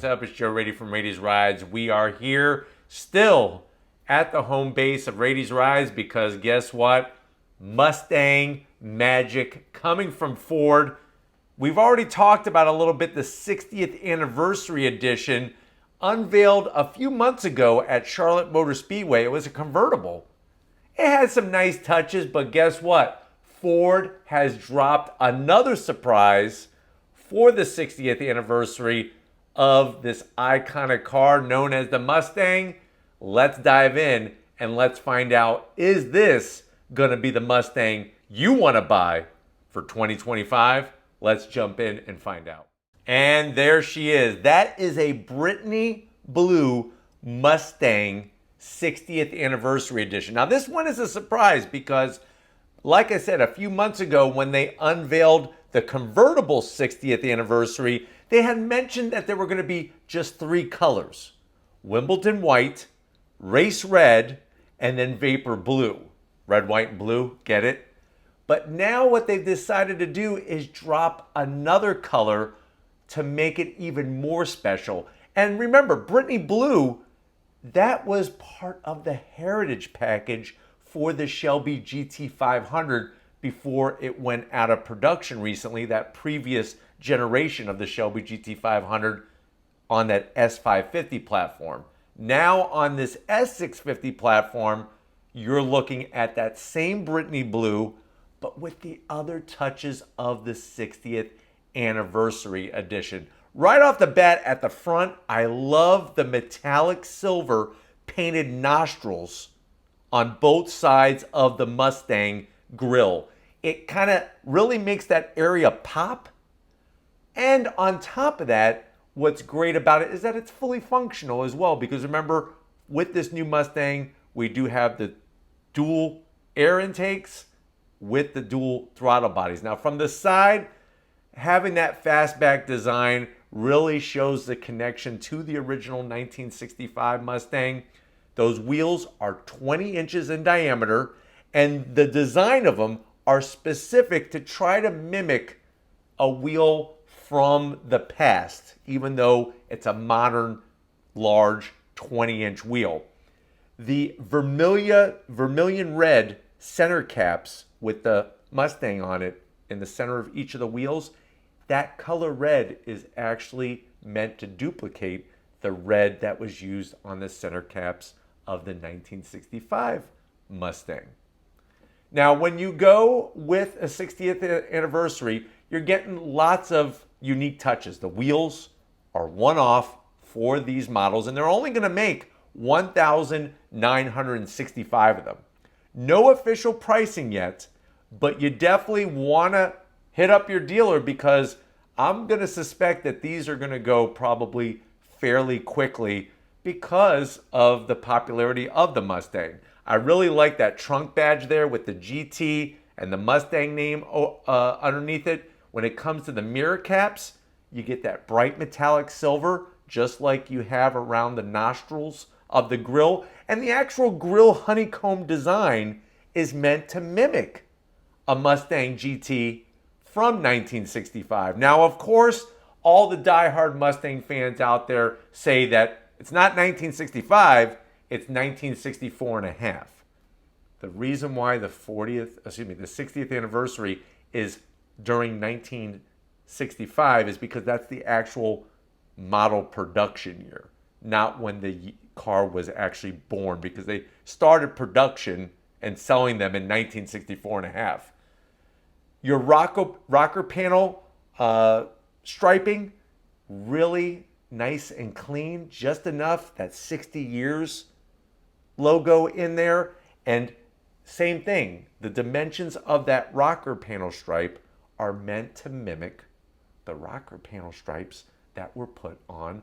up? It's Joe Raiti from Raiti's Rides. We are here still at the home base of Raiti's Rides because guess what? Mustang magic coming from Ford. We've already talked about a little bit the 60th anniversary edition unveiled a few months ago at Charlotte Motor Speedway. It was a convertible. It had some nice touches, but guess what? Ford has dropped another surprise for the 60th anniversary of this iconic car known as the Mustang. Let's dive in and let's find out, is this going to be the Mustang you want to buy for 2025? Let's jump in and find out. And there she is. That is a Brittany Blue Mustang 60th anniversary edition. Now this one is a surprise because, like I said, a few months ago when they unveiled the convertible 60th anniversary, they had mentioned that there were going to be just 3 colors: Wimbledon white, race red, and then vapor blue. Red, white, and blue, get it? But now what they've decided to do is drop another color to make it even more special. And remember, Brittany Blue, that was part of the heritage package for the Shelby GT500 before it went out of production recently, that previous generation of the Shelby GT500 on that S550 platform. Now on this S650 platform, you're looking at that same Brittany Blue, but with the other touches of the 60th anniversary edition. Right off the bat at the front, I love the metallic silver painted nostrils on both sides of the Mustang grille. It kind of really makes that area pop. And on top of that, what's great about it is that it's fully functional as well, because remember, with this new Mustang, we do have the dual air intakes with the dual throttle bodies. Now from the side, having that fastback design really shows the connection to the original 1965 Mustang. Those wheels are 20 inches in diameter, and the design of them are specific to try to mimic a wheel from the past, even though it's a modern, large 20-inch wheel. The vermilion red center caps with the Mustang on it in the center of each of the wheels, that color red is actually meant to duplicate the red that was used on the center caps of the 1965 Mustang. Now, when you go with a 60th anniversary, you're getting lots of unique touches. The wheels are one-off for these models, and they're only going to make 1,965 of them. No official pricing yet, but you definitely want to hit up your dealer because I'm going to suspect that these are going to go probably fairly quickly because of the popularity of the Mustang. I really like that trunk badge there with the GT and the Mustang name underneath it. When it comes to the mirror caps, you get that bright metallic silver, just like you have around the nostrils of the grille. And the actual grille honeycomb design is meant to mimic a Mustang GT from 1965. Now, of course, all the diehard Mustang fans out there say that it's not 1965, it's 1964 and a half. The reason why the 60th anniversary is during 1965 is because that's the actual model production year, not when the car was actually born, because they started production and selling them in 1964 and a half. Your rocker panel striping, really nice and clean, just enough, that 60 years logo in there. And same thing, the dimensions of that rocker panel stripe are meant to mimic the rocker panel stripes that were put on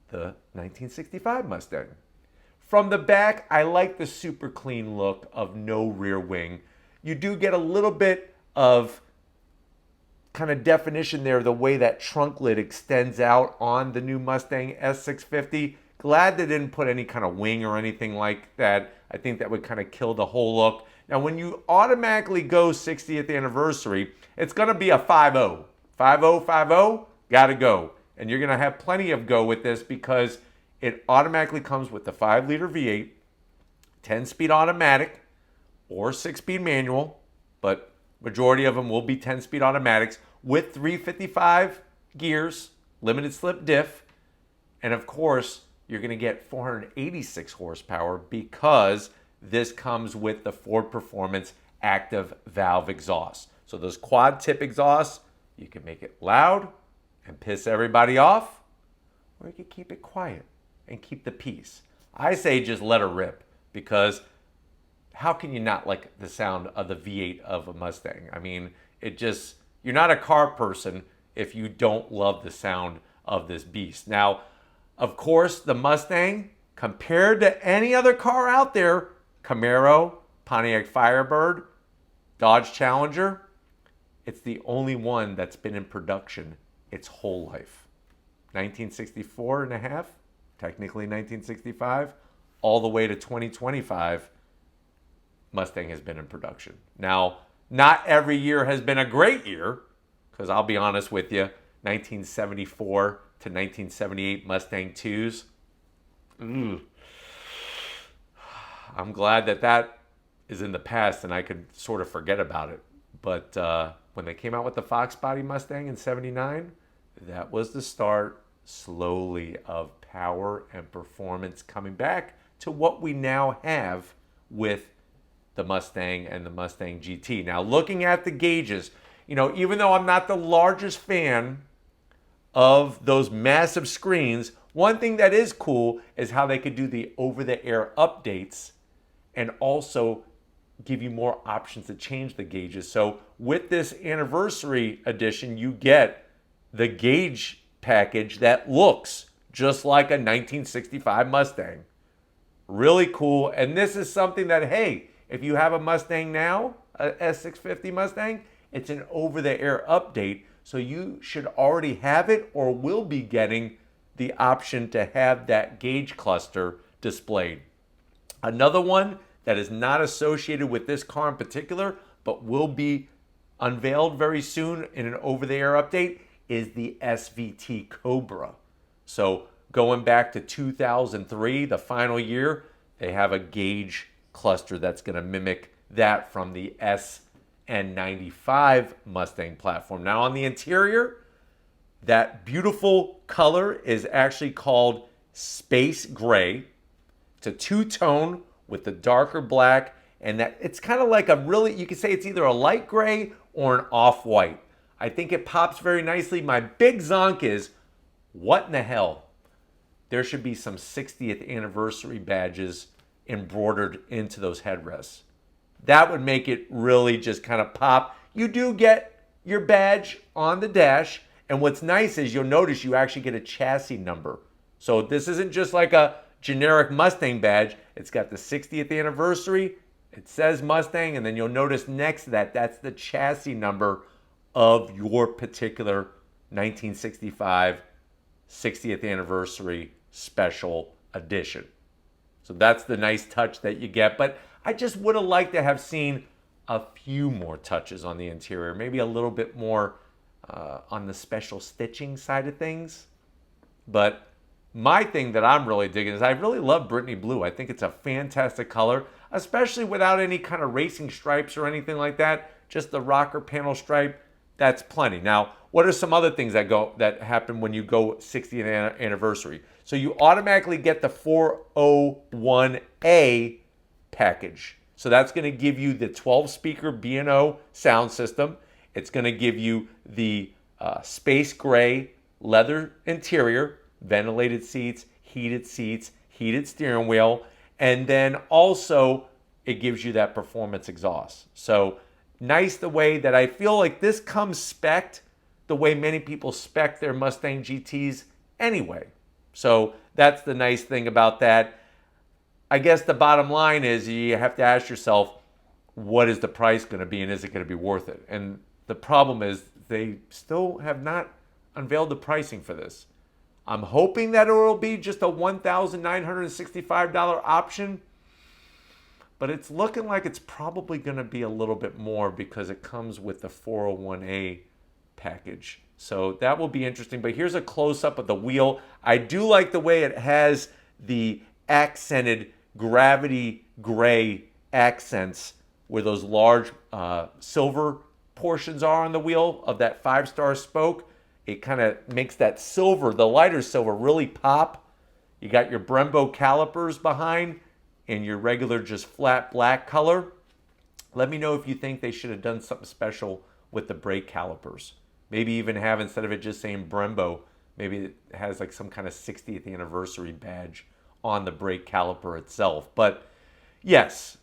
the 1965 Mustang. From the back, I like the super clean look of no rear wing. You do get a little bit of kind of definition there, the way that trunk lid extends out on the new Mustang S650. Glad they didn't put any kind of wing or anything like that. I think that would kind of kill the whole look. Now, when you automatically go 60th anniversary, it's going to be a 5.0. 5.0, 5.0, gotta go. and you're going to have plenty of go with this because it automatically comes with the 5-liter V8, 10-speed automatic, or 6-speed manual, but majority of them will be 10-speed automatics with 355 gears, limited slip diff, and of course, you're going to get 486 horsepower because this comes with the Ford Performance active valve exhaust. So those quad tip exhausts, you can make it loud and piss everybody off, or you can keep it quiet and keep the peace. I say just let her rip, because how can you not like the sound of the V8 of a Mustang? I mean, you're not a car person if you don't love the sound of this beast. Now, of course, the Mustang, compared to any other car out there, Camaro, Pontiac Firebird, Dodge Challenger, it's the only one that's been in production its whole life. 1964 and a half, technically 1965, all the way to 2025, Mustang has been in production. Now, not every year has been a great year, because I'll be honest with you, 1974 to 1978 Mustang 2s. I'm glad that is in the past and I could sort of forget about it. But when they came out with the Fox body Mustang in 79, that was the start slowly of power and performance coming back to what we now have with the Mustang and the Mustang GT. Now, looking at the gauges, even though I'm not the largest fan of those massive screens, one thing that is cool is how they could do the over-the-air updates and also give you more options to change the gauges. So with this anniversary edition, you get the gauge package that looks just like a 1965 Mustang. Really cool. And this is something that, hey, if you have a Mustang now, a S650 Mustang, it's an over-the-air update. So you should already have it or will be getting the option to have that gauge cluster displayed. Another one that is not associated with this car in particular, but will be unveiled very soon in an over-the-air update, is the SVT Cobra. So going back to 2003, the final year, they have a gauge cluster that's going to mimic that from the SN95 Mustang platform. Now on the interior, that beautiful color is actually called Space Gray. It's a two-tone with the darker black, and that it's kind of like you could say it's either a light gray or an off-white. I think it pops very nicely. My big zonk is, what in the hell? There should be some 60th anniversary badges embroidered into those headrests. That would make it really just kind of pop. You do get your badge on the dash, and what's nice is you'll notice you actually get a chassis number. So this isn't just like a generic Mustang badge. It's got the 60th anniversary, it says Mustang, and then you'll notice next to that, that's the chassis number of your particular 1965 60th anniversary special edition. So that's the nice touch that you get. But I just would have liked to have seen a few more touches on the interior, maybe a little bit more on the special stitching side of things. But my thing that I'm really digging is I really love Brittany Blue. I think it's a fantastic color, especially without any kind of racing stripes or anything like that. Just the rocker panel stripe, that's plenty. Now, what are some other things that happen when you go 60th anniversary? So you automatically get the 401A package. So that's going to give you the 12-speaker B&O sound system. It's going to give you the space gray leather interior, ventilated seats, heated steering wheel, and then also it gives you that performance exhaust. So nice the way that I feel like this comes spec'd the way many people spec their Mustang GTs anyway. So that's the nice thing about that. I guess the bottom line is you have to ask yourself, what is the price going to be and is it going to be worth it? And the problem is they still have not unveiled the pricing for this. I'm hoping that it will be just a $1,965 option, but it's looking like it's probably going to be a little bit more because it comes with the 401A package. So that will be interesting. But here's a close-up of the wheel. I do like the way it has the accented gravity gray accents where those large silver portions are on the wheel of that 5-star spoke. It kind of makes that silver, the lighter silver, really pop. You got your Brembo calipers behind and your regular just flat black color. Let me know if you think they should have done something special with the brake calipers. Maybe even have, instead of it just saying Brembo, maybe it has like some kind of 60th anniversary badge on the brake caliper itself. But yes,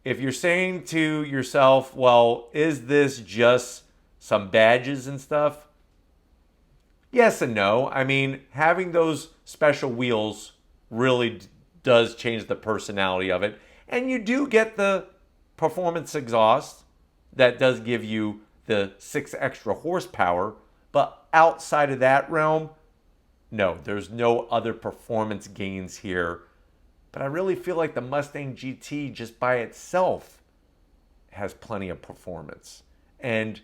if you're saying to yourself, well, is this just some badges and stuff? Yes and no. I mean, having those special wheels really does change the personality of it. And you do get the performance exhaust that does give you the 6 extra horsepower. But outside of that realm, no, there's no other performance gains here. But I really feel like the Mustang GT just by itself has plenty of performance. And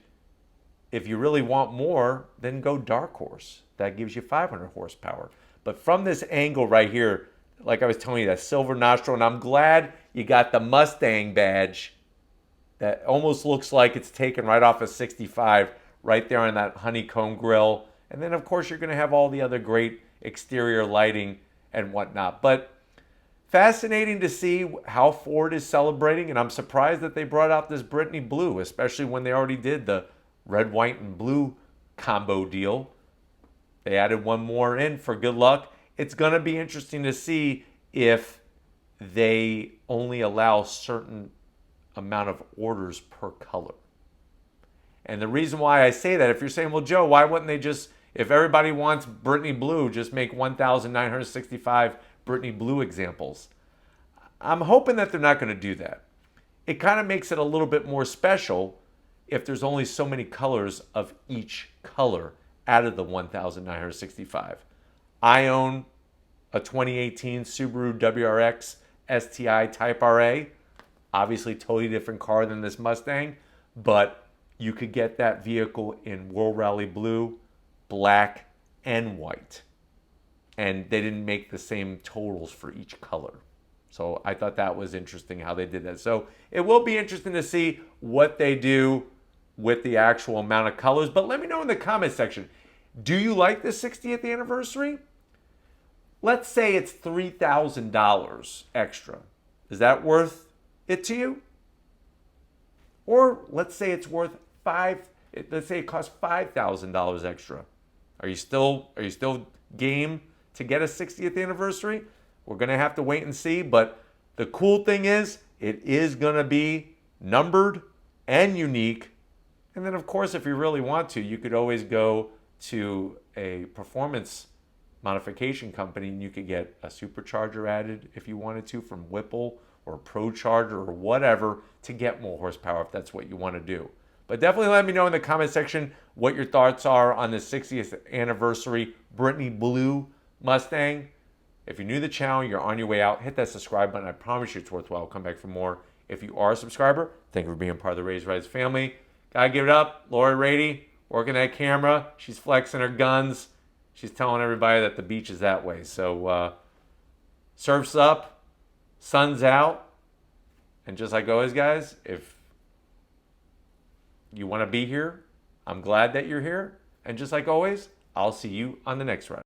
if you really want more, then go Dark Horse. That gives you 500 horsepower. But from this angle right here, like I was telling you, that silver nostril, and I'm glad you got the Mustang badge that almost looks like it's taken right off of 65, right there on that honeycomb grill. And then, of course, you're going to have all the other great exterior lighting and whatnot. But fascinating to see how Ford is celebrating, and I'm surprised that they brought out this Brittany Blue, especially when they already did the red, white, and blue combo deal. They added one more in for good luck. It's going to be interesting to see if they only allow certain amount of orders per color. And the reason why I say that, if you're saying, well, Joe, why wouldn't they just, if everybody wants Brittany Blue, just make 1,965 Brittany Blue examples? I'm hoping that they're not going to do that. It kind of makes it a little bit more special if there's only so many colors of each color out of the 1,965. I own a 2018 Subaru WRX STI Type RA. Obviously, totally different car than this Mustang, but you could get that vehicle in World Rally Blue, black, and white. And they didn't make the same totals for each color. So I thought that was interesting how they did that. So it will be interesting to see what they do with the actual amount of colors. But let me know in the comment section, do you like the 60th anniversary? Let's say it's $3,000 extra. Is that worth it to you? Or let's say it's worth let's say it costs $5,000 extra. Are you still game to get a 60th anniversary? We're going to have to wait and see, but the cool thing is it is going to be numbered and unique. And then of course, if you really want to, you could always go to a performance modification company and you could get a supercharger added if you wanted to from Whipple or Pro Charger or whatever to get more horsepower if that's what you want to do. But definitely let me know in the comment section what your thoughts are on the 60th anniversary Brittany Blue Mustang. If you're new to the channel, you're on your way out, hit that subscribe button. I promise you it's worthwhile. I'll come back for more. If you are a subscriber, thank you for being part of the Raised Rides family. Gotta give it up. Lori Raiti, working that camera. She's flexing her guns. She's telling everybody that the beach is that way. So surf's up, sun's out. And just like always, guys, if you want to be here, I'm glad that you're here. And just like always, I'll see you on the next ride.